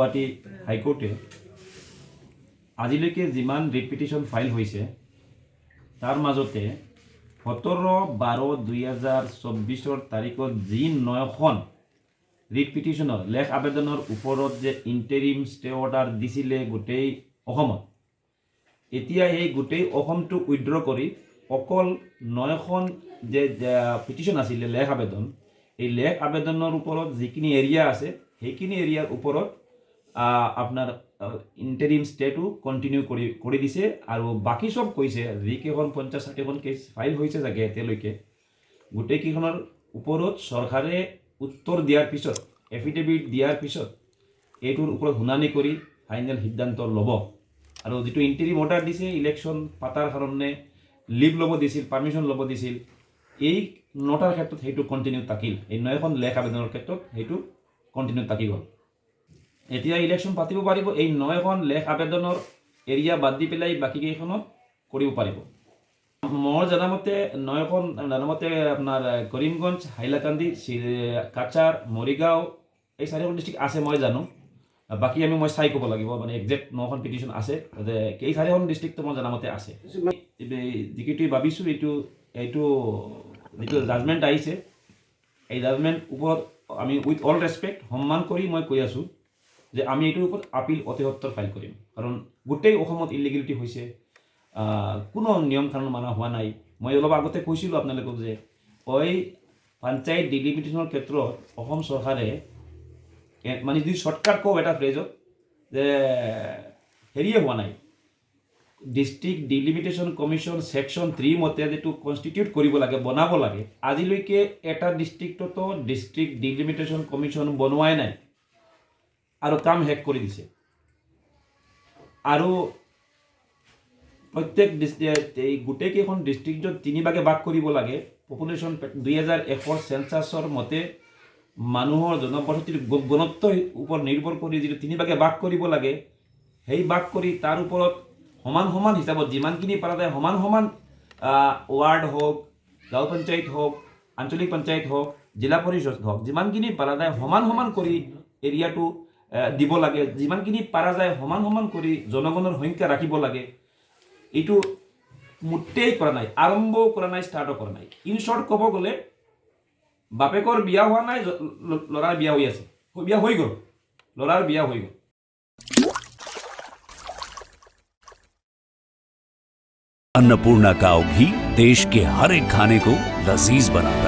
গুৱাহাটী হাইকোৰ্টে আজিলৈকে যিমান writ petition file হৈছে তাৰ মাজতে 17/12/2024 তাৰিখত যি 9খন ৰিট পিটিশ্যনৰ লেখ আবেদনৰ ওপৰত যে ইণ্টাৰিম ষ্টে অৰ্ডাৰ দিছিলে গোটেই অসমত, এতিয়া এই গোটেই অসমটো উইথড্ৰ কৰি অকল 9খন যে পিটিশ্যন আছিলে লেখ আবেদন, এই লেখ আবেদনৰ ওপৰত যিখিনি এৰিয়া আছে সেইখিনি এৰিয়াৰ ওপৰত আপোনাৰ ইণ্টাৰিম ষ্টেটো কণ্টিনিউ কৰি দিছে। আৰু বাকী চব কৈছে যিকেইখন 50-60খন কেছ ফাইল হৈছে চাগে এতিয়ালৈকে, গোটেইকেইখনৰ ওপৰত চৰকাৰে উত্তৰ দিয়াৰ পিছত, এফিডেভিট দিয়াৰ পিছত এইটোৰ ওপৰত শুনানি কৰি ফাইনেল সিদ্ধান্ত ল'ব। আৰু যিটো ইণ্টাৰিম অৰ্ডাৰ দিছে ইলেকশ্যন পাতাৰ কাৰণে লিভ ল'ব দিছিল, পাৰ্মিশ্যন ল'ব দিছিল, এই 9টাৰ ক্ষেত্ৰত সেইটো কণ্টিনিউ থাকিল। এই 9খন লেখ আবেদনৰ ক্ষেত্ৰত সেইটো কণ্টিনিউ থাকি গ'ল। এতিয়া ইলেকশ্যন পাতিব পাৰিব, এই 9খন লেখ আবেদনৰ এৰিয়া বাদ দি পেলাই বাকীকেইখনত কৰিব পাৰিব। মোৰ জনামতে 9খন জনামতে আপোনাৰ কৰিমগঞ্জ, হাইলাকান্দি, কাছাৰ, মৰিগাঁও এই 4খন ডিষ্ট্ৰিক্ট আছে মই জানো। বাকী মই চাই ক'ব লাগিব, মানে একজেক্ট 9খন পিটিশ্যন আছে, এই 4খন ডিষ্ট্ৰিক্টটো মই জনামতে আছে। যিকেইটো ভাবিছোঁ এইটো যিটো জাজমেণ্ট আহিছে, এই জাজমেণ্ট ওপৰত আমি উইথ অল ৰেচপেক্ট সন্মান কৰি মই কৈ আছোঁ যে আমি এইটোৰ ওপৰত আপিল অতিসত্বৰ ফাইল কৰিম। কাৰণ গোটেই অসমত ইলিগেলিটি হৈছে, কোনো নিয়ম কানুন মানা হোৱা নাই। মই অলপ আগতে কৈছিলোঁ আপোনালোকক যে পঞ্চায়ত ডিলিমিটেশ্যনৰ ক্ষেত্ৰত অসম চৰকাৰে মানে যদি শ্বৰ্টকাট কওঁ এটা ফ্ৰেজত যে হেৰিয়ে হোৱা নাই, ডিষ্ট্ৰিক্ট ডিলিমিটেশ্যন কমিশ্যন ছেকশ্যন 3 মতে যিটো কনষ্টিটিউট কৰিব লাগে, বনাব লাগে, আজিলৈকে এটা ডিষ্ট্ৰিক্টতো ডিষ্ট্ৰিক্ট ডিলিমিটেশ্যন কমিশ্যন বনোৱাই নাই আৰু কাম শেষ কৰি দিছে। আৰু প্ৰত্যেক এই গোটেইকেইখন ডিষ্ট্ৰিক্টত 3 ভাগে ভাগ কৰিব লাগে। পপুলেশ্যন 2001 চেঞ্চাছৰ মতে মানুহৰ জনবসতিৰ ঘনত্বৰ ওপৰত নিৰ্ভৰ কৰি যিটো 3 ভাগে ভাগ কৰিব লাগে, সেই ভাগ কৰি তাৰ ওপৰত সমান সমান হিচাপত যিমানখিনি পৰা যায় সমান সমান ৱাৰ্ড হওক, গাঁও পঞ্চায়ত হওক, আঞ্চলিক পঞ্চায়ত হওক, জিলা পৰিষদ হওক, যিমানখিনি পৰা যায় সমান সমান কৰি এৰিয়াটো দিব লাগে, যিমানখিনি পৰা যায় সমান সমান কৰি জনগণৰ সংখ্যা ৰাখিব লাগে। এইটো মোটেই কৰা নাই, আৰম্ভও কৰা নাই, ষ্টাৰ্টো কৰা নাই। ইন শ্বৰ্ট ক'ব গ'লে বাপেকৰ বিয়া হোৱা নাই, ল'ৰাৰ বিয়া হৈ আছে, বিয়া হৈ গ'ল, ল'ৰাৰ বিয়া হৈ গ'ল। अन्नपूर्णा काव घी देश के हर एक खाने को लजीज बनाता है।